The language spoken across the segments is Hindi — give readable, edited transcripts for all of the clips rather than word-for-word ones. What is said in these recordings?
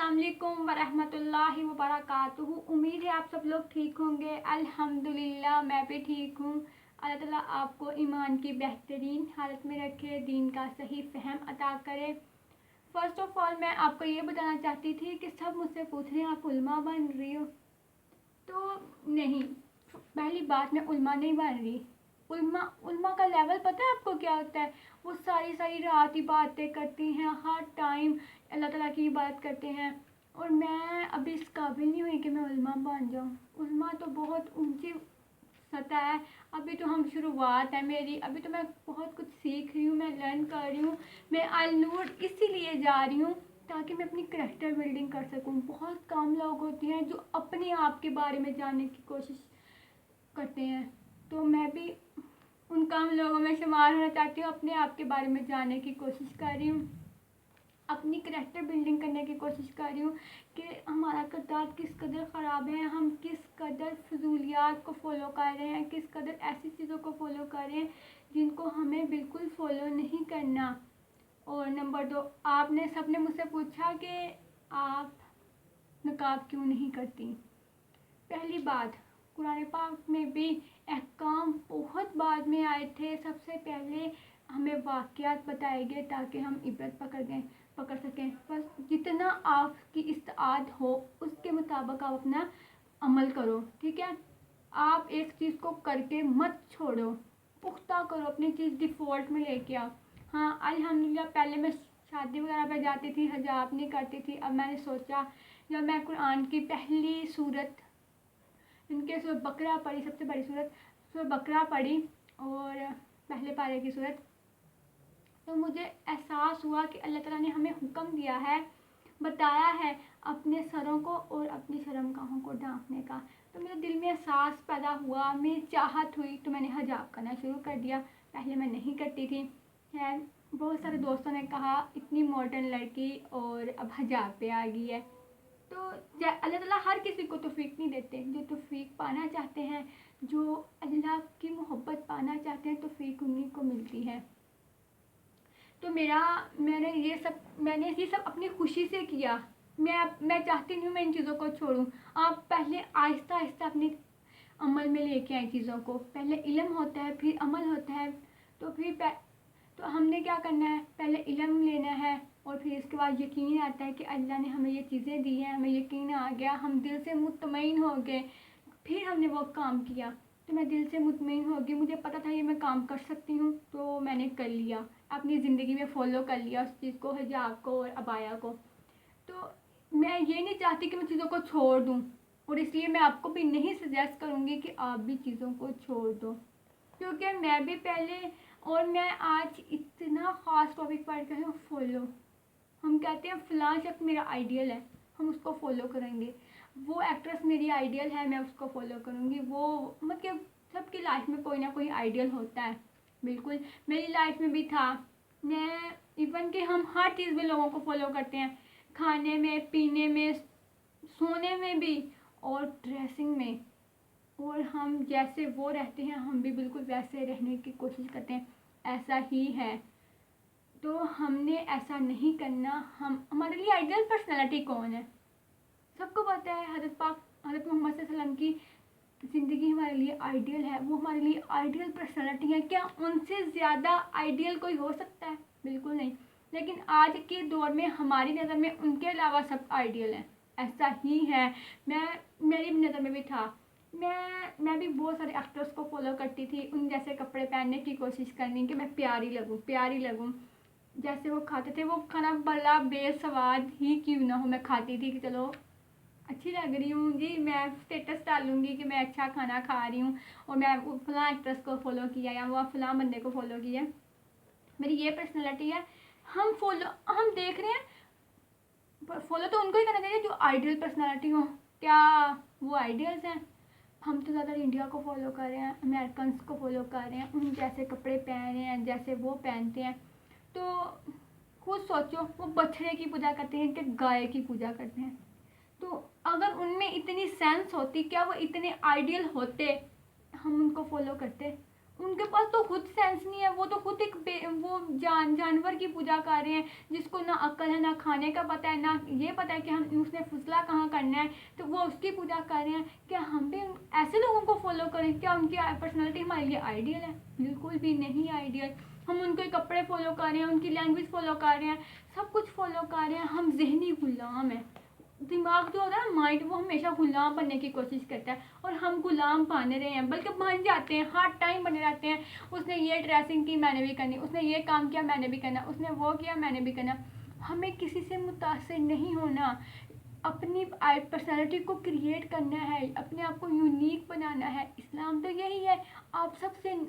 अस्सलामुअलैकुम वरहमतुल्लाहि वबरकातुहू। उम्मीद है आप सब लोग ठीक होंगे। अल्हम्दुलिल्लाह मैं भी ठीक हूँ। अल्लाह ताला आपको ईमान की बेहतरीन हालत में रखे, दीन का सही फहम अता करे। फ़र्स्ट ऑफ़ ऑल मैं आपको ये बताना चाहती थी कि सब मुझसे पूछ रहे हैं आप उल्मा बन रही हो, तो नहीं, पहली बात मैं उल्मा नहीं बन रही। उल्मा का लेवल पता है आपको क्या होता है? वो सारी सारी रात इबादतें करती हैं, हर टाइम अल्लाह ताला की इबादत करते हैं, और मैं अभी इस काबिल नहीं हुई कि मैं उल्मा बन जाऊँ। उल्मा तो बहुत ऊंची सतह है, अभी तो हम शुरुआत है मेरी, अभी तो मैं बहुत कुछ सीख रही हूँ, मैं लर्न कर रही हूँ। मैं अल नूर इसीलिए जा रही हूँ ताकि मैं अपनी करैक्टर बिल्डिंग कर सकूँ। बहुत कम लोग होते हैं जो अपने आप के बारे में जानने की कोशिश करते हैं, तो मैं भी उन कम लोगों में शुमार होना चाहती हूँ, अपने आप के बारे में जानने की कोशिश कर रही हूँ, अपनी करैक्टर बिल्डिंग करने की कोशिश कर रही हूँ कि हमारा किरदार किस कदर ख़राब है, हम किस कदर फजूलियात को फॉलो कर रहे हैं, किस कदर ऐसी चीज़ों को फॉलो कर रहे हैं जिनको हमें बिल्कुल फॉलो नहीं करना। और नंबर 2, आपने सबने मुझसे पूछा कि आप नकाब क्यों नहीं करती। पहली बात, कुरान पाक में भी अहकाम बहुत बाद में आए थे। सबसे पहले हमें वाक़यात बताए गए ताकि हम इबरत पकड़ सकें। बस जितना आपकी इस्तात हो उसके मुताबिक आप अपना अमल करो, ठीक है। आप एक चीज़ को करके मत छोड़ो, पुख्ता करो, अपनी चीज़ डिफ़ॉल्ट में लेके आओ। हाँ अल्हम्दुलिल्लाह, पहले मैं शादी वगैरह पे जाती थी, हिजाब नहीं करती थी। अब मैंने सोचा, जब मैं कुरान की पहली सूरत इनके सूरत बकरा पढ़ी, सबसे बड़ी सूरत बकरा पढ़ी और पहले पारे की सूरत, तो मुझे एहसास हुआ कि अल्लाह ताला ने हमें हुक्म दिया है, बताया है अपने सरों को और अपनी शर्मगाहों को ढांकने का। तो मेरे दिल में एहसास पैदा हुआ, मेरी चाहत हुई, तो मैंने हिजाब करना शुरू कर दिया। पहले मैं नहीं करती थी। खैर, बहुत सारे दोस्तों ने कहा इतनी मॉडर्न लड़की और अब हिजाब पे आ गई है। तो अल्लाह ताला हर किसी को तौफीक नहीं देते। जो तौफीक पाना चाहते हैं, जो अल्लाह की मोहब्बत पाना चाहते हैं, तौफीक उन्हीं को मिलती है। तो मैंने ये सब अपनी खुशी से किया। मैं चाहती नहीं हूँ मैं इन चीज़ों को छोड़ूं। आप पहले आहिस्ता आहिस्ता अपने अमल में लेके आए चीज़ों को। पहले इल्म होता है, फिर अमल होता है। तो हमने क्या करना है, पहले इल्म लेना है और फिर इसके बाद यकीन आता है कि अल्लाह ने हमें ये चीज़ें दी हैं, हमें यकीन आ गया, हम दिल से मुतमईन हो गए, फिर हमने वो काम किया। तो मैं दिल से मुतमईन हो गई, मुझे पता था ये मैं काम कर सकती हूँ, तो मैंने कर लिया, अपनी ज़िंदगी में फ़ॉलो कर लिया उस चीज़ को, हिजाब को और अबाया को। तो मैं ये नहीं चाहती कि मैं चीज़ों को छोड़ दूँ, और इसलिए मैं आपको भी नहीं सजेस्ट करूँगी कि आप भी चीज़ों को छोड़ दो, क्योंकि मैं भी पहले, और मैं आज इतना ख़ास टॉपिक पढ़ के हूँ, फॉलो। हम कहते हैं फ़लाँ शख्स मेरा आइडियल है, हम उसको फॉलो करेंगे। वो एक्ट्रेस मेरी आइडियल है, मैं उसको फॉलो करूँगी। वो मतलब सबकी लाइफ में कोई ना कोई आइडियल होता है। बिल्कुल मेरी लाइफ में भी था। मैं इवन कि हम हर चीज़ में लोगों को फॉलो करते हैं, खाने में, पीने में, सोने में भी और ड्रेसिंग में। और हम जैसे वो रहते हैं हम भी बिल्कुल वैसे रहने की कोशिश करते हैं, ऐसा ही है। तो हमने ऐसा नहीं करना। हमारे लिए आइडियल पर्सनालिटी कौन है? सबको पता है, हज़रत मोहम्मद सल्लल्लाहु अलैहि वसल्लम की ज़िंदगी हमारे लिए आइडियल है, वो हमारे लिए आइडियल पर्सनालिटी है। क्या उनसे ज़्यादा आइडियल कोई हो सकता है? बिल्कुल नहीं। लेकिन आज के दौर में हमारी नज़र में उनके अलावा सब आइडियल हैं, ऐसा ही है। मेरी नज़र में भी था। मैं भी बहुत सारे एक्टर्स को फॉलो करती थी, उन जैसे कपड़े पहनने की कोशिश करनी कि मैं प्यारी लगूं। जैसे वो खाते थे, वो खाना भला बेस्वाद ही क्यों ना हो, मैं खाती थी कि चलो अच्छी लग रही हूँ जी, मैं स्टेटस डालूंगी कि मैं अच्छा खाना खा रही हूँ और मैं फलां एक्ट्रेस को फॉलो किया या वो फलां बंदे को फॉलो किया। मेरी ये पर्सनैलिटी है। हम देख रहे हैं, फॉलो तो उनको ही करना चाहिए जो आइडियल पर्सनैलिटी हो। क्या वो आइडियल्स हैं? हम तो ज़्यादा इंडिया को फॉलो कर रहे हैं, अमेरिकन्स को फॉलो कर रहे हैं, उन जैसे कपड़े पहन रहे हैं जैसे वो पहनते हैं। तो खुद सोचो, वो बछड़े की पूजा करते हैं कि गाय की पूजा करते हैं। तो अगर उनमें इतनी सेंस होती, क्या वो इतने आइडियल होते, हम उनको फॉलो करते? उनके पास तो खुद सेंस नहीं है, वो तो खुद एक वो जानवर की पूजा कर रहे हैं, जिसको ना अक्ल है, ना खाने का पता है, ना ये पता है कि हम उसने फुसला कहाँ करना है, तो वो उसकी पूजा कर रहे हैं। क्या हम भी ऐसे लोगों को फॉलो करें? क्या उनकी पर्सनैलिटी हमारे लिए आइडियल है? बिल्कुल भी नहीं आइडियल। हम उनके कपड़े फॉलो कर रहे हैं, उनकी लैंग्वेज फॉलो कर रहे हैं, सब कुछ फॉलो कर रहे हैं। हम ज़हनी गुलाम हैं। दिमाग जो होता है ना, माइंड, वो हमेशा गुलाम बनने की कोशिश करता है, और हम गुलाम बन रहे हैं, बल्कि बन जाते हैं, हर टाइम बने रहते हैं। उसने ये ड्रेसिंग की, मैंने भी करनी, उसने ये काम किया, मैंने भी करना, उसने वो किया, मैंने भी करना। हमें किसी से मुतासिर नहीं होना, अपनी पर्सनैलिटी को क्रिएट करना है, अपने आप को यूनिक बनाना है। इस्लाम तो यही है, आप सबसे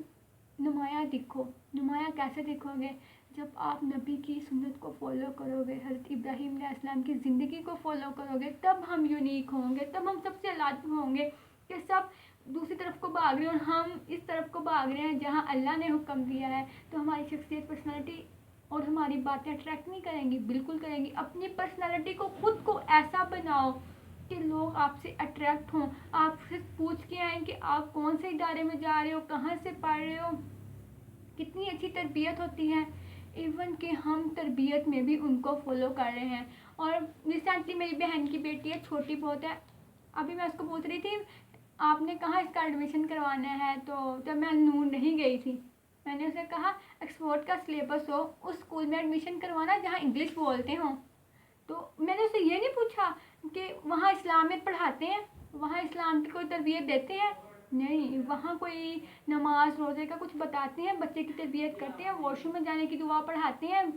नुमाया दिखो। नुमाया कैसे दिखोगे? जब आप नबी की सुन्नत को फॉलो करोगे, हज़रत इब्राहीम अलैहिस्सलाम की ज़िंदगी को फॉलो करोगे, तब हम यूनिक होंगे, तब हम सबसे अलग होंगे। कि सब दूसरी तरफ को भाग रहे हैं और हम इस तरफ को भाग रहे हैं जहाँ अल्लाह ने हुक्म दिया है। तो हमारी शख्सियत, पर्सनैलिटी और हमारी बातें अट्रैक्ट नहीं करेंगी? बिल्कुल करेंगी। अपनी पर्सनैलिटी को, खुद को ऐसा बनाओ कि लोग आपसे अट्रैक्ट हों, आपसे पूछ के आएँ कि आप कौन से इदारे में जा रहे हो, कहाँ से पढ़ रहे हो, कितनी अच्छी तरबियत होती है। इवन कि हम तरबियत में भी उनको फॉलो कर रहे हैं। और रिसेंटली मेरी बहन की बेटी है, छोटी बहुत है, अभी मैं उसको पूछ रही थी आपने कहाँ इसका एडमिशन करवाना है, तो जब मैं नूर नहीं गई थी, मैंने उसे कहा ऑक्सफोर्ड का सिलेबस हो उस स्कूल में एडमिशन करवाना जहाँ इंग्लिश बोलते हों। तो मैंने उससे ये नहीं पूछा कि वहाँ इस्लामियत पढ़ाते हैं, वहाँ इस्लाम की कोई तरबियत देते हैं? नहीं। वहाँ कोई नमाज रोज़े का कुछ बताते हैं, बच्चे की तरबियत करते हैं, वॉशरूम में जाने की दुआ पढ़ाते हैं,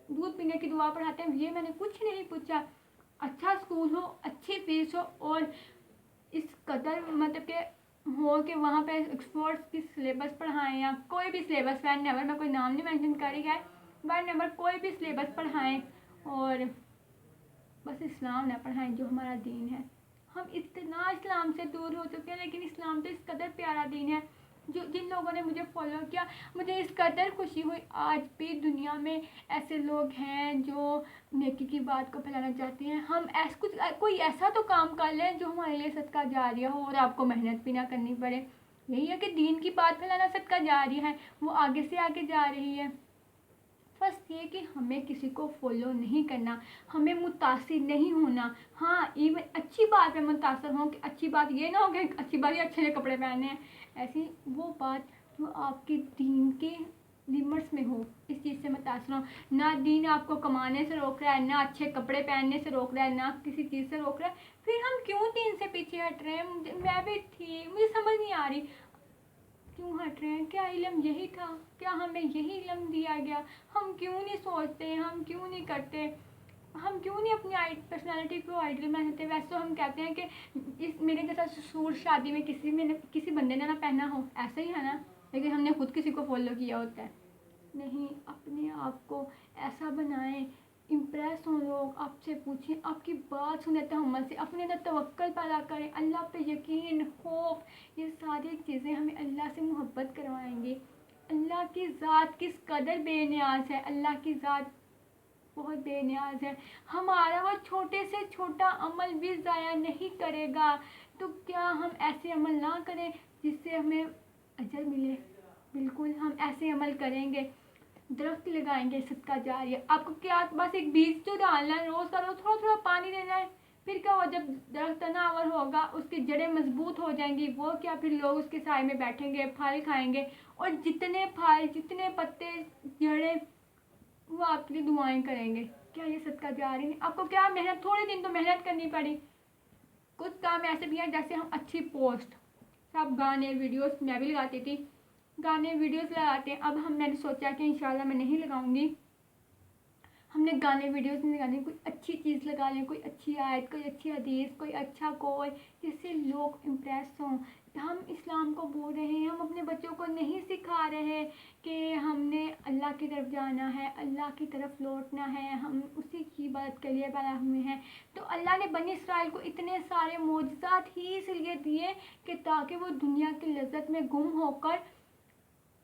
दूध पीने की दुआ पढ़ाते हैं? ये मैंने कुछ नहीं पूछा। अच्छा स्कूल हो, अच्छी फीस हो, और इस कदर मतलब के हो कि वहाँ पे ऑक्सफोर्ड की सिलेबस पढ़ाएं, या कोई भी सिलेबस, वैन नेवर, मैं कोई नाम नहीं मेंशन कर रही है, वैन नेवर कोई भी सिलेबस पढ़ाएं, और बस इस्लाम ना पढ़ाएं जो हमारा दीन है। हम इतना इस्लाम से दूर हो चुके हैं, लेकिन इस्लाम तो इस कदर प्यारा दीन है। जो जिन लोगों ने मुझे फॉलो किया, मुझे इस कदर खुशी हुई। आज भी दुनिया में ऐसे लोग हैं जो नेकी की बात को फैलाना चाहते हैं। हम कोई ऐसा तो काम कर लें जो हमारे लिए सदका जारिया हो और आपको मेहनत भी ना करनी पड़े। यही है कि दीन की बात फैलाना सदका जारिया है, वो आगे से आगे जा रही है। फर्स्ट ये कि हमें किसी को फॉलो नहीं करना, हमें मुतासिर नहीं होना। हाँ, इवन अच्छी बात में मुतासिर हों, कि अच्छी बात ये ना हो कि अच्छी बात ही अच्छे कपड़े पहने हैं, ऐसी वो बात जो आपके दीन के लिमिट्स में हो, इस चीज़ से मुतासिर हो। ना दीन आपको कमाने से रोक रहा है, ना अच्छे कपड़े पहनने से रोक रहा है, ना किसी चीज़ से रोक रहा है, फिर हम क्यों दीन से पीछे हट रहे हैं? मैं भी थी, मुझे समझ नहीं आ रही क्यों हट रहे हैं। क्या इल्म यही था? क्या हमें यही इल्म दिया गया? हम क्यों नहीं सोचते, हम क्यों नहीं करते, हम क्यों नहीं अपनी पर्सनालिटी को आइडियल बनाते? वैसे तो हम कहते हैं कि इस मेरे जैसा सूट शादी में किसी बंदे ने ना पहना हो, ऐसा ही है ना, लेकिन हमने खुद किसी को फॉलो किया होता है। नहीं, अपने आप को ऐसा बनाएं, इम्प्रेस हों लोग, आपसे पूछें, आपकी बात सुने तहम्मुल से, अपने अंदर तवक्कल पैदा करें, अल्लाह पे यकीन, खौफ, ये सारी चीज़ें हमें अल्लाह से मोहब्बत करवाएंगी। अल्लाह की ज़ात किस कदर बेनियाज है, अल्लाह की ज़ात बहुत बेनियाज है। हमारा वो छोटे से छोटा अमल भी ज़ाया नहीं करेगा, तो क्या हम ऐसे अमल ना करें जिससे हमें अजर मिले? बिल्कुल हम ऐसे अमल करेंगे। दरख्त लगाएंगे, सदका जारिया। आपको क्या, बस एक बीज तो डालना है, रोज़ का रोज़ थोड़ा थोड़ा पानी देना है। फिर क्या हो, जब दरख्त तनावर होगा, उसकी जड़ें मजबूत हो जाएंगी, वो क्या, फिर लोग उसके साए में बैठेंगे, फल खाएंगे, और जितने फल, जितने पत्ते, जड़ें, वो आपके लिए दुआएं करेंगे। क्या ये सदका जारिया नहीं? आपको क्या मेहनत, थोड़े दिन तो मेहनत करनी पड़ी। कुछ काम ऐसे भी हैं जैसे हम अच्छी पोस्ट, सब गाने वीडियोस मैं भी लगाती थी, गाने वीडियोस लगाते हैं। अब मैंने सोचा कि इंशाल्लाह मैं नहीं लगाऊंगी, हमने गाने वीडियोस नहीं लगाने, कोई अच्छी चीज़ लगा लें, कोई अच्छी आयत, कोई अच्छी हदीस, कोई अच्छा कोई, जिससे लोग इम्प्रेस हों। हम इस्लाम को बोल रहे हैं, हम अपने बच्चों को नहीं सिखा रहे कि हमने अल्लाह की तरफ जाना है, अल्लाह की तरफ लौटना है, हम उसी की इबादत के लिए पैदा हुए हैं। तो अल्लाह ने बनी इसराइल को इतने सारे मोजज़ात ही इसलिए दिए कि ताकि वो दुनिया की लज्जत में गुम होकर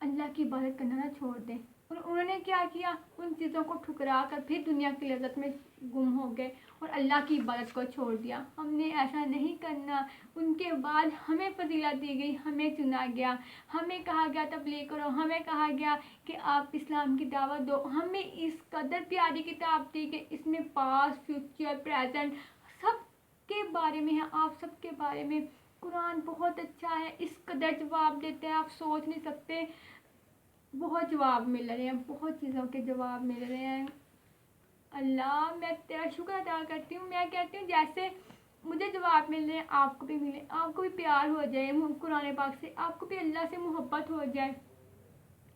अल्लाह की इबादत करना ना छोड़ दें। और उन्होंने क्या किया, उन चीज़ों को ठुकरा कर फिर दुनिया की लज्जत में गुम हो गए और अल्लाह की इबादत को छोड़ दिया। हमने ऐसा नहीं करना। उनके बाद हमें फजीलत दी गई, हमें चुना गया, हमें कहा गया तबलीग करो, हमें कहा गया कि आप इस्लाम की दावत दो। हमें इस कदर प्यारी किताब थी कि इसमें पास्ट, फ्यूचर, प्रेजेंट सब के बारे में है, आप सब के बारे में। कुरान बहुत अच्छा है, इस कदर जवाब देते हैं आप सोच नहीं सकते। बहुत जवाब मिल रहे हैं, बहुत चीज़ों के जवाब मिल रहे हैं। अल्लाह मैं तेरा शुक्र अदा करती हूँ। मैं कहती हूँ जैसे मुझे जवाब मिल रहे हैं आपको भी मिले, आपको भी प्यार हो जाए कुरान पाक से, आपको भी अल्लाह से मोहब्बत हो जाए।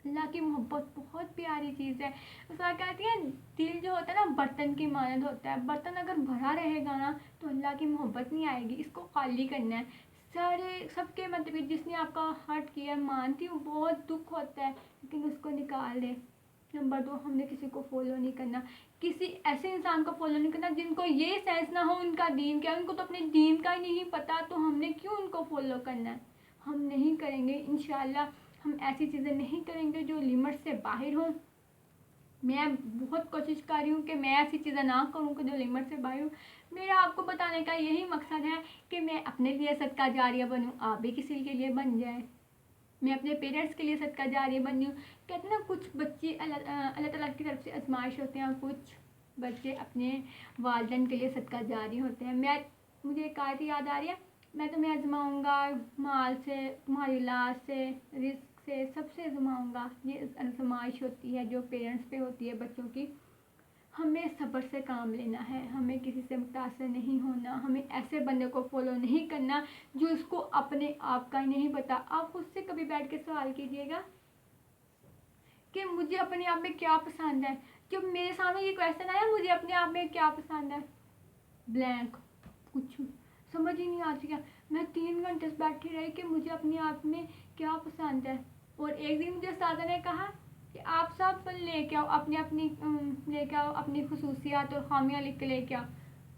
अल्लाह की मोहब्बत बहुत प्यारी चीज़ है। उसका कहती है दिल जो होता है ना बर्तन की मानद होता है। बर्तन अगर भरा रहेगा ना तो अल्लाह की मोहब्बत नहीं आएगी। इसको खाली करना है। सारे सबके मतलब जिसने आपका हर्ट किया मानती हूँ, बहुत दुख होता है, लेकिन उसको निकाल दे। नंबर 2, हमने किसी को फॉलो नहीं करना, किसी ऐसे इंसान को फॉलो नहीं करना जिनको ये सेंस ना हो उनका दीन क्या है। उनको तो अपने दीन का ही नहीं पता, तो हमने क्यों उनको फॉलो करना है। हम नहीं करेंगे इंशाल्लाह। हम ऐसी चीज़ें नहीं करेंगे जो लिमिट से बाहर हों। मैं बहुत कोशिश कर रही हूँ कि मैं ऐसी चीज़ें ना करूँ कि जो लिमिट से बाहर हूँ। मेरा आपको बताने का यही मकसद है कि मैं अपने लिए सदका जारिया बनूँ, आप भी किसी के लिए बन जाए। मैं अपने पेरेंट्स के लिए सदका जारिया बनी हूँ। कहते हैं ना कुछ बच्चे अल्लाह ताला की तरफ से आजमाइश होते हैं, कुछ बच्चे अपने वालिदैन के लिए सदका जारी होते हैं। मुझे एक आयत याद आ रही है, मैं तुम्हें आजमाऊँगा माल से, तुम्हारी औलाद से, रिस्क से, सबसे आजमाऊँगा। ये आजमाइश होती है जो पेरेंट्स पे होती है बच्चों की। हमें सब्र से काम लेना है, हमें किसी से मुतासर नहीं होना, हमें ऐसे बंदे को फॉलो नहीं करना जो इसको अपने आप का ही नहीं पता। आप खुद से कभी बैठ के सवाल कीजिएगा कि मुझे अपने आप में क्या पसंद है। जब मेरे सामने ये क्वेश्चन आया मुझे अपने आप में क्या पसंद है, ब्लैंक, कुछ समझ ही नहीं आती। क्या मैं 3 घंटे से बैठी रही कि मुझे अपने आप में क्या पसंद है। और एक दिन मुझे सादा ने कहा कि आप सब लेके आओ लेके आओ अपनी खसूसियात और खामियाँ लिख के लेके आओ।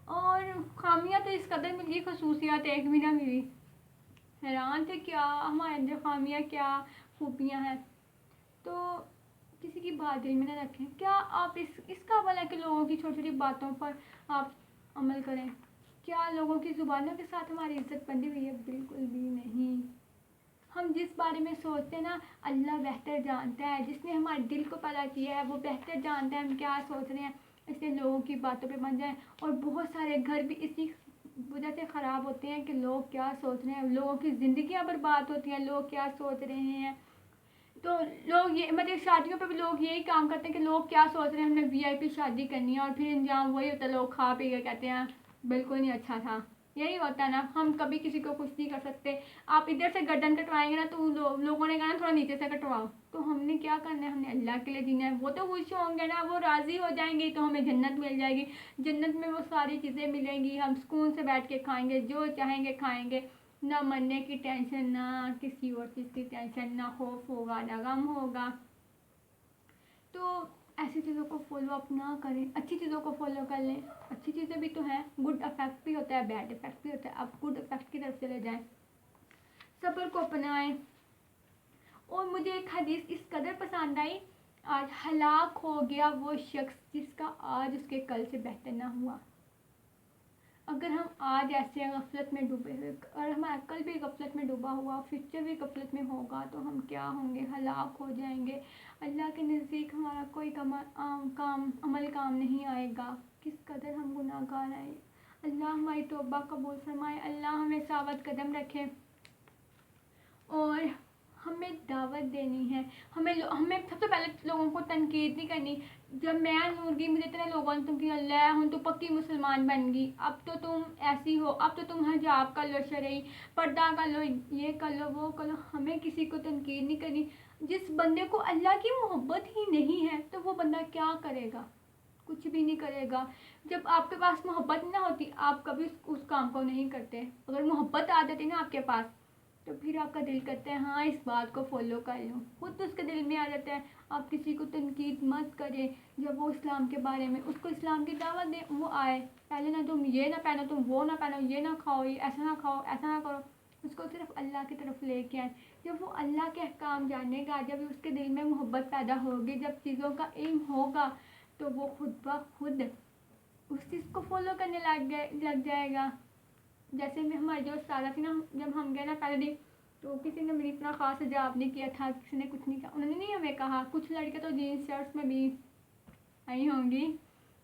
और खामियाँ तो इस कदर मिली, खसूसियात एक भी ना मिली। हैरान थे क्या हमारे अंदर खामियाँ क्या खूबियाँ हैं। तो किसी की बात दिल में न रखें। क्या आप इस काबिल है कि लोगों की छोटी छोटी बातों पर आप अमल करें। क्या लोगों की ज़ुबानों के साथ हमारी इज्जत बंधी हुई है? बिल्कुल भी नहीं। हम जिस बारे में सोचते हैं ना अल्लाह बेहतर जानता है। जिसने हमारे दिल को पैदा किया है वो बेहतर जानता है हम क्या सोच रहे हैं। इसलिए लोगों की बातों पे बन जाए। और बहुत सारे घर भी इसी वजह से ख़राब होते हैं कि लोग क्या सोच रहे हैं। लोगों की ज़िंदगियाँ बर्बाद होती हैं, लोग क्या सोच रहे हैं। तो लोग ये मतलब शादियों पे भी लोग यही काम करते हैं कि लोग क्या सोच रहे हैं, हमने वीआईपी शादी करनी है। और फिर अंजाम वही होता है, लोग खा पी के कहते हैं बिल्कुल नहीं अच्छा था। यही होता है ना। हम कभी किसी को कुछ नहीं कर सकते। आप इधर से गर्दन कटवाएंगे ना तो लोगों ने कहा ना थोड़ा नीचे से कटवाओ। तो हमने क्या करना है, हमने अल्लाह के लिए जीना है। वो तो खुश होंगे ना, वो राज़ी हो जाएंगे तो हमें जन्नत मिल जाएगी। जन्नत में वो सारी चीज़ें मिलेंगी, हम सुकून से बैठ के खाएंगे, जो चाहेंगे खाएंगे। ना मरने की टेंशन, ना किसी और चीज़ की टेंशन, ना खौफ होगा ना गम होगा। तो ऐसी चीज़ों को फॉलो अप ना करें, अच्छी चीज़ों को फॉलो कर लें। अच्छी चीज़ें भी तो हैं, गुड इफेक्ट भी होता है, बैड इफेक्ट भी होता है। आप गुड इफेक्ट की तरफ चले जाएं, सब्र को अपनाएं। और मुझे एक हदीस इस कदर पसंद आई, आज हलाक हो गया वो शख्स जिसका आज उसके कल से बेहतर ना हुआ। अगर हम आज ऐसे गफलत में डूबे हुए और हमारा कल भी गफलत में डूबा हुआ, फ्यूचर भी गफलत में होगा, तो हम क्या होंगे, हलाक हो जाएंगे। अल्लाह के नज़दीक हमारा कोई अमल काम नहीं आएगा। किस कदर हम गुनाहगार हैं। अल्लाह हमारी तौबा कबूल फरमाए। अल्लाह हमें साबित कदम रखे। और हमें दावत देनी है। हमें सबसे पहले लोगों को तनकीद नहीं करनी। जब मैं नूरगी मुझे इतने लोगों ने तुम किया अल्लाह हूँ तो पक्की मुसलमान बन गई, अब तो तुम ऐसी हो, अब तो तुम हिजाब कर लो, शरई पर्दा कर लो, ये कर लो वो कर लो। हमें किसी को तनकीद नहीं करनी। जिस बंदे को अल्लाह की मोहब्बत ही नहीं है तो वो बंदा क्या करेगा, कुछ भी नहीं करेगा। जब आपके पास मोहब्बत ना होती आप कभी उस काम को नहीं करते। अगर मोहब्बत आ जाती ना आपके पास तो फिर आपका दिल करता है हाँ इस बात को फॉलो कर लूँ। खुद तो उसके दिल में आ जाता है। आप किसी को तनकीद मत करें। जब वो इस्लाम के बारे में उसको इस्लाम की दावत दें, वो आए पहले ना तुम ये ना पहनो, तुम वो ना पहनो, ये ना खाओ, ये ऐसा ना खाओ, ऐसा ना करो। उसको सिर्फ अल्लाह की तरफ लेके आए। जब वो अल्लाह के अहकाम जानेगा, जब उसके दिल में मोहब्बत पैदा होगी, जब चीज़ों का इल्म होगा तो वो खुद ब खुद उस चीज़ को फॉलो करने लग जाएगा। जैसे मैं हमारी जो उस्तादा थी ना, जब हम गए ना पहले दिन, तो किसी ने मेरी इतना ख़ास हिजाब नहीं किया था, किसी ने कुछ नहीं कहा, उन्होंने नहीं हमें कहा। कुछ लड़के तो जीन्स शर्ट्स में भी आई होंगी,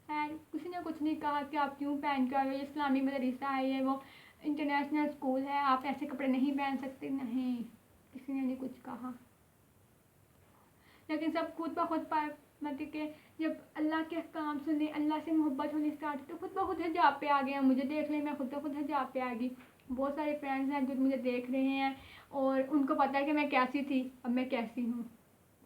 खैर किसी ने कुछ नहीं कहा कि आप क्यों पहन के आए हो, ये इस्लामी मदरसा है, ये वो इंटरनेशनल स्कूल है, आप ऐसे कपड़े नहीं पहन सकते। नहीं, किसी ने नहीं कुछ कहा। लेकिन सब खुद ब खुद मतलब कि जब अल्लाह के काम सुने, अल्लाह से मोहब्बत होनी स्टार्ट, तो खुद ब खुद हिजाब पे आ गया। मुझे देख ले, मैं खुद ब खुद हिजाब पे आ गई। बहुत सारे फ्रेंड्स हैं जो मुझे देख रहे हैं और उनको पता है कि मैं कैसी थी, अब मैं कैसी हूँ।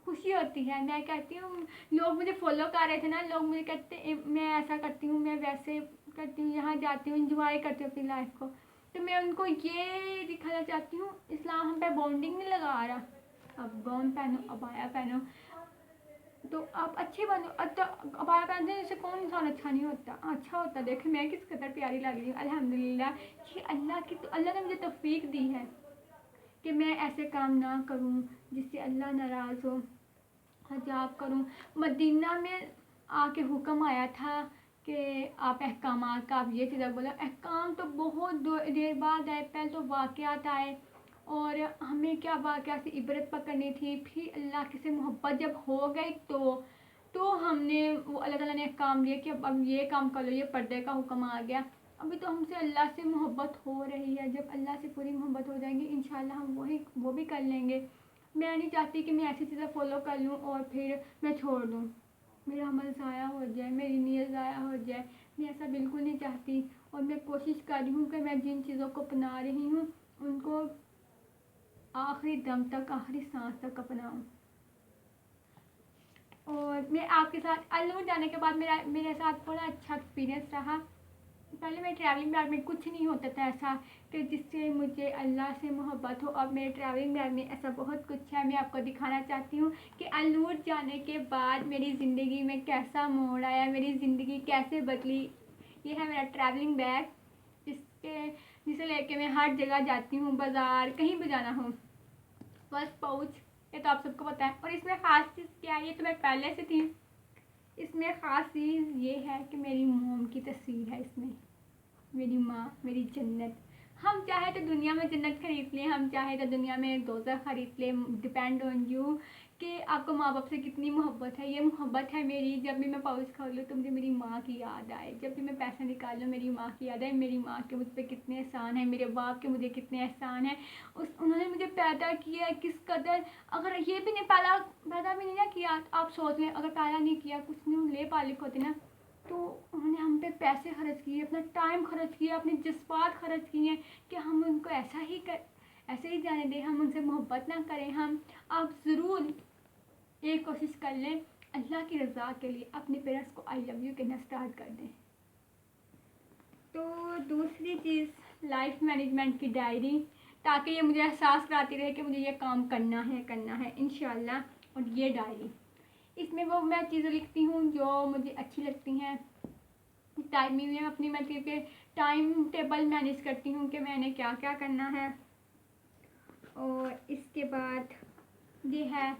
खुशी होती है। मैं कहती हूँ, लोग मुझे फॉलो कर रहे थे ना, लोग मुझे कहते मैं ऐसा करती हूँ, मैं वैसे करती हूँ, यहाँ जाती हूँ, इंजॉय करती हूँ अपनी लाइफ को। तो मैं उनको ये दिखाना चाहती हूँ, इस्लाम हम पे बॉन्डिंग नहीं लगा रहा। अब गाउन पहनो, अबाया पहनो, तो आप अच्छे बनो। अबाया पहनने से कौन इंसान अच्छा नहीं होता, अच्छा होता। देखे मैं किस कदर प्यारी लग रही हूँ, अल्हम्दुलिल्लाह। ये अल्लाह की, तो अल्लाह ने मुझे तौफीक दी है कि मैं ऐसे काम ना करूँ जिससे अल्लाह नाराज़ हो, हिजाब करूँ। मदीना में आके हुक्म आया था कि आप अहकामात का आप ये चीज़ बोला। अहकाम तो बहुत देर बाद आए, पहले तो वाक़यात आए और हमें क्या वाक़या से इबरत पकड़नी थी। फिर अल्लाह के से मोहब्बत जब हो गई तो हमने वो अल्लाह ताला ने अहकाम दिया कि अब ये काम कर लो, ये पर्दे का हुक्म आ गया। अभी तो हमसे अल्लाह से मोहब्बत हो रही है। जब अल्लाह से पूरी मोहब्बत हो जाएगी इंशाल्लाह हम वो भी कर लेंगे। मैं नहीं चाहती कि मैं ऐसी चीज़ें फॉलो कर लूँ और फिर मैं छोड़ दूँ, मेरा अमल ज़ाया हो जाए, मेरी नीयत ज़ाया हो जाए। मैं ऐसा बिल्कुल नहीं चाहती और मैं कोशिश कर रही हूँ कि मैं जिन चीज़ों को अपना रही हूँ उनको आखिरी दम तक, आखिरी सांस तक अपनाऊँ। और मैं आपके साथ अल्लूर जाने के बाद मेरे साथ बड़ा अच्छा एक्सपीरियंस रहा। पहले मैं ट्रैवलिंग बैग में कुछ नहीं होता था ऐसा कि जिससे मुझे अल्लाह से मोहब्बत हो। अब मेरे ट्रैवलिंग बैग में ऐसा बहुत कुछ है। मैं आपको दिखाना चाहती हूँ कि अल्लूर जाने के बाद मेरी ज़िंदगी में कैसा मोड़ आया, मेरी ज़िंदगी कैसे बदली। ये है मेरा ट्रैवलिंग बैग, जिसे लेके मैं हर जगह जाती हूँ, बाज़ार कहीं भी जाना हो। पर्स पाउच, ये तो आप सबको पता है। और इसमें ख़ास चीज़ क्या है, ये तो मैं पहले से थी। इसमें ख़ास चीज़ ये है कि मेरी मोम की तस्वीर है इसमें, मेरी माँ, मेरी जन्नत। हम चाहे तो दुनिया में जन्नत खरीद लें, हम चाहे तो दुनिया में दोज़ख खरीद लें, डिपेंड ऑन यू कि आपको माँ बाप से कितनी मोहब्बत है। ये मोहब्बत है मेरी। जब भी मैं पाउच खोलूँ तो मुझे मेरी माँ की याद आए, जब भी मैं पैसा निकालूँ मेरी माँ की याद आए। मेरी माँ के मुझ पर कितने एहसान है, मेरे बाप के मुझे कितने एहसान है। उन्होंने मुझे पैदा किया किस कदर। अगर ये भी नहीं पैदा भी नहीं ना किया, आप सोच लें, अगर पैदा नहीं किया, कुछ नहीं ले पालिक होते ना, तो उन्होंने हम पे पैसे खर्च किए, अपना टाइम खर्च किया, अपने जज्बात खर्च किए कि हम उनको ऐसे ही जाने दें, हम उनसे मोहब्बत ना करें। हम आप ज़रूर एक कोशिश कर लें अल्लाह की रज़ा के लिए, अपने पेरेंट्स को आई लव यू कहना स्टार्ट कर दें। तो दूसरी चीज़, लाइफ मैनेजमेंट की डायरी, ताकि ये मुझे एहसास कराती रहे कि मुझे ये काम करना है इंशाल्लाह। और ये डायरी, इसमें वो मैं चीज़ें लिखती हूँ जो मुझे अच्छी लगती हैं। टाइमिंग में अपनी मतलब के टाइम टेबल मैनेज करती हूँ कि मैंने क्या क्या करना है। और इसके बाद ये है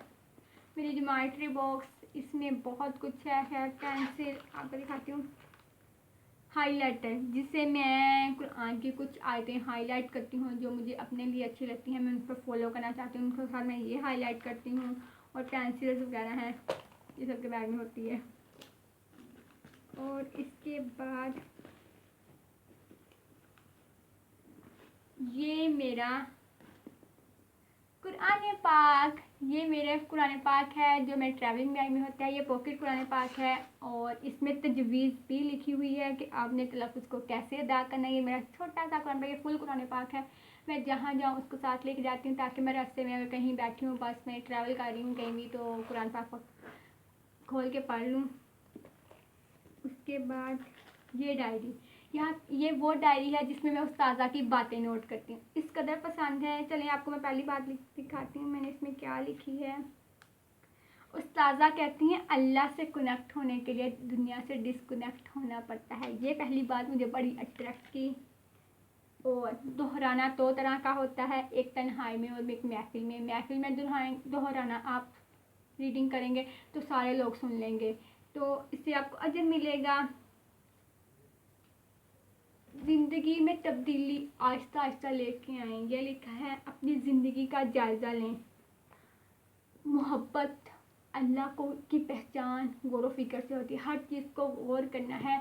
मेरी ज्योमेट्री बॉक्स, इसमें बहुत कुछ है पेंसिल, आपको दिखाती हूँ। हाइलाइटर, जिससे मैं कुरान की कुछ आयतें हाईलाइट करती हूँ जो मुझे अपने लिए अच्छी लगती हैं, मैं उन पर फॉलो करना चाहती हूँ, उनके साथ मैं ये हाईलाइट करती हूँ। और पेंसिल्स वगैरह हैं, ये सबके बैग में होती है। और इसके बाद ये मेरा कुरान पाक, ये मेरे कुरान पाक है जो मेरे ट्रैवलिंग बैग में होता है। ये पॉकेट कुरान पाक है और इसमें तजवीज़ भी लिखी हुई है कि आपने तलफ़्फ़ुज़ को कैसे अदा करना है। ये मेरा छोटा सा कुरान पाक, ये फुल कुरान पाक है। मैं जहाँ जाऊँ उसको साथ लेके जाती हूँ, ताकि मैं रास्ते में अगर कहीं बैठी हूँ, बस में ट्रैवल कर रही हूँ कहीं भी, तो कुरान पाक खोल के पढ़ लूँ। उसके बाद ये डायरी, ये वो डायरी है जिसमें मैं उस्ताज़ा की बातें नोट करती हूँ। इस कदर पसंद है। चलिए आपको मैं पहली बात दिखाती हूँ मैंने इसमें क्या लिखी है। उस्ताज़ा कहती हैं अल्लाह से कनेक्ट होने के लिए दुनिया से डिस्कनेक्ट होना पड़ता है। ये पहली बात मुझे बड़ी अट्रैक्ट की। और दोहराना दो तरह का होता है, एक तन्हाई में और एक महफिल में। महफिल में दोहराना, आप रीडिंग करेंगे तो सारे लोग सुन लेंगे, तो इससे आपको अजर मिलेगा। ज़िंदगी में तब्दीली आहिस्ता आहिस्ता लेके आएँ। ये लिखा है अपनी ज़िंदगी का जायज़ा लें। मोहब्बत अल्लाह को की पहचान गौर व फिक्र से होती है। हर चीज़ को गौर करना है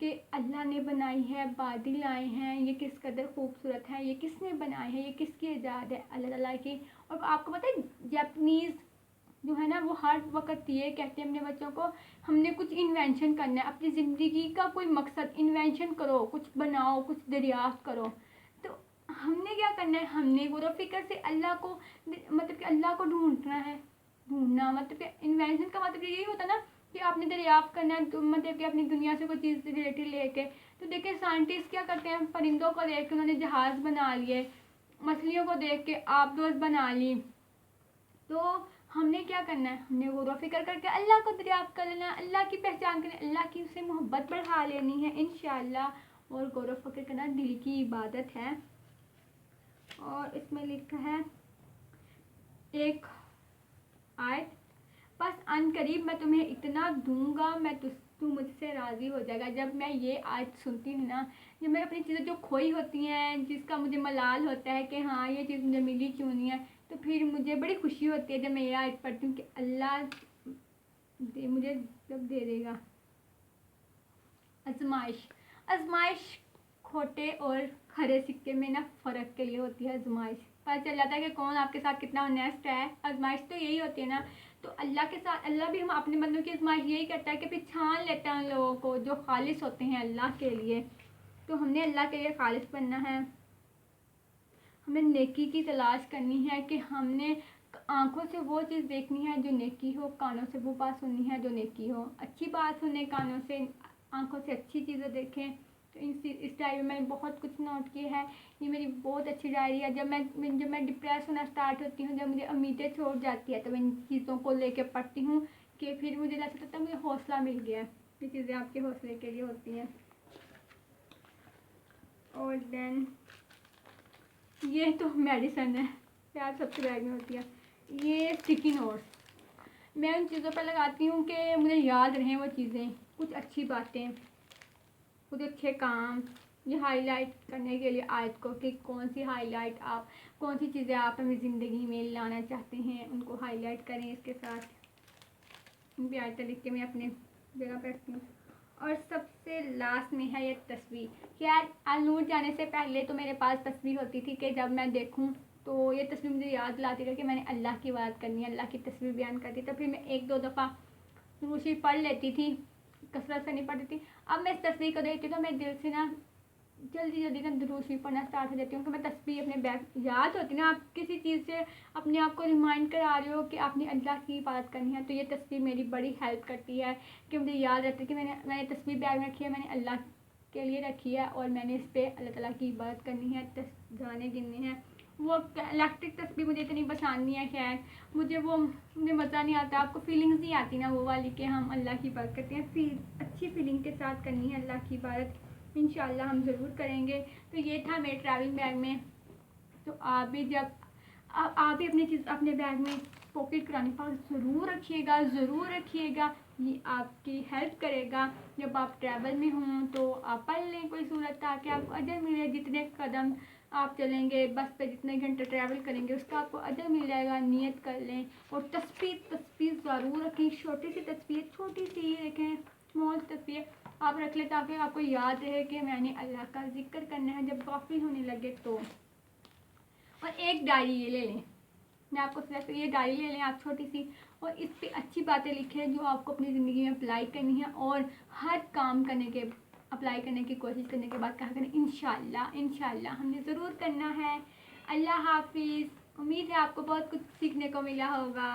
कि अल्लाह ने बनाई है, बादल आए हैं, ये किस कदर खूबसूरत है, ये किसने बनाए हैं, ये किसकी ईजाद है, अल्लाह ताला की। और आपको पता है जापानीज़ जो है ना वो हर वक्त ये कहते हैं अपने बच्चों को, हमने कुछ इन्वेंशन करना है, अपनी ज़िंदगी का कोई मकसद इन्वेंशन करो, कुछ बनाओ, कुछ दरियाफ्त करो। तो हमने क्या करना है, हमने गौर व फिक्र से अल्लाह को मतलब कि अल्लाह को ढूंढना है। ढूंढना मतलब कि इन्वेंशन का मतलब यही होता है ना कि आपने दरियाफ्त करना है, तो मतलब कि अपनी दुनिया से कोई चीज़ रिलेटेड लेके। तो देखिए साइंटिस्ट क्या करते हैं, परिंदों को देख के उन्होंने जहाज़ बना लिए, मछलियों को देख के आबदोज़ बना ली। तो हमने क्या करना है, हमने गौर व फिक्र करके अल्लाह को दरियाफ्त कर लेना है, अल्लाह की पहचान करनी, अल्लाह की उससे मोहब्बत बढ़ा लेनी है इंशाअल्लाह। और गौर व फिक्र करना दिल की इबादत है। और इसमें लिखा है एक आयत, बस अनकरीब मैं तुम्हें इतना दूंगा, मैं तू मुझसे राज़ी हो जाएगा। जब मैं ये आयत सुनती हूँ ना, जब मैं अपनी चीज़ें जो खोई होती हैं, जिसका मुझे मलाल होता है कि हाँ ये चीज़ मुझे मिली क्यों नहीं है, तो फिर मुझे बड़ी खुशी होती है जब मैं ये आयत पढ़ती हूँ कि अल्लाह मुझे जब दे देगा। आजमाइश, आजमाइश खोटे और खरे सिक्के में ना फ़र्क के लिए होती है आजमाइश। पता चल जाता है कि कौन आपके साथ कितना ऑनेस्ट है। आजमाइश तो यही होती है ना। तो अल्लाह के साथ, अल्लाह भी हम अपने बंदों की आजमाइश यही करता है कि पहचान लेता है उन लोगों को जो खालिस होते हैं अल्लाह के लिए। तो हमने अल्लाह के लिए खालिस बनना है। हमें नेकी की तलाश करनी है कि हमने आँखों से वो चीज़ देखनी है जो नेकी हो, कानों से वो बात सुननी है जो नेकी हो। अच्छी बात सुने कानों से, आँखों से अच्छी चीज़ें देखें। तो इस डायरी में मैंने बहुत कुछ नोट किया है। ये मेरी बहुत अच्छी डायरी है। जब मैं डिप्रेस होना स्टार्ट होती हूँ, जब मुझे उम्मीदें छोड़ जाती है, तो मैं इन चीज़ों को लेके पढ़ती हूँ कि फिर मुझे ऐसा लगता है मुझे हौसला मिल गया। ये चीज़ें आपके हौसले के लिए होती हैं। और देन ये तो मेडिसन है यार, सबके बैग में होती है। ये स्टिकी नोट्स मैं उन चीज़ों पर लगाती हूँ कि मुझे याद रहें वो चीज़ें, कुछ अच्छी बातें, कुछ अच्छे काम। ये हाईलाइट करने के लिए आयत को कि कौन सी हाईलाइट आप, कौन सी चीज़ें आप अपनी ज़िंदगी में लाना चाहते हैं, उनको हाईलाइट करें इसके साथ। भी आयत लिख के मैं अपने जगह पर रखती हूँ। और सबसे लास्ट में है ये तस्वीर। खैर अलनूर जाने से पहले तो मेरे पास तस्वीर होती थी कि जब मैं देखूं तो ये तस्वीर मुझे याद दिलाती रही कि मैंने अल्लाह की बात करनी है, अल्लाह की तस्वीर बयान करती। तो फिर मैं एक दो दफ़ा दूसरी पढ़ लेती थी, कसरत से नहीं पढ़ती थी। अब मैं इस तस्वीर को देखती हूँ तो मैं दिल से ना जल्दी ना दूसरी पढ़ना स्टार्ट हो जाती हूँ कि मैं तस्वीर अपने बैग याद होती ना। आप किसी चीज़ से अपने आप को रिमाइंड करा रहे हो कि आपने अल्लाह की इबादत करनी है, तो ये तस्वीर मेरी बड़ी हेल्प करती है कि मुझे याद रहता है कि मैंने तस्वीर बैग में रखी है, मैंने अल्लाह के लिए रखी है और मैंने इस पर अल्लाह ताला की इबादत करनी है, गाने गिनने हैं। वो इलेक्ट्रिक तस्वीर मुझे इतनी पसंद नहीं है। खैर मुझे मज़ा नहीं आता, आपको फीलिंग्स नहीं आती ना वो वाली कि हम अल्लाह की इबादत करते हैं। अच्छी फीलिंग के साथ करनी है अल्लाह की इबादत, इंशाल्लाह हम ज़रूर करेंगे। तो ये था मेरे ट्रैवलिंग बैग में। तो आप भी जब आप भी अपनी चीज़ अपने बैग में पॉकेट कराने पर ज़रूर रखिएगा। ये आपकी हेल्प करेगा जब आप ट्रैवल में हों। तो आप पढ़ लें कोई सूरत ताकि आपको अजर मिले। जितने कदम आप चलेंगे बस पे, जितने घंटे ट्रैवल करेंगे उसका आपको अजर मिल जाएगा। नियत कर लें। और तस्वीर ज़रूर रखें, छोटी सी तस्वीर, छोटी सी देखें, स्मॉल तस्वीर आप रख लें ताकि आपको याद रहे कि मैंने अल्लाह का जिक्र करना है जब गाफिल होने लगे तो। और एक डायरी ये ले लें, मैं आपको सजेस्ट ये डायरी ले लें आप छोटी सी, और इस पे अच्छी बातें लिखें जो आपको अपनी ज़िंदगी में अप्लाई करनी है। और हर काम करने के अप्लाई करने की कोशिश करने के बाद कहा करें इंशाल्लाह हमने ज़रूर करना है। अल्लाह हाफिज़। उम्मीद है आपको बहुत कुछ सीखने को मिला होगा।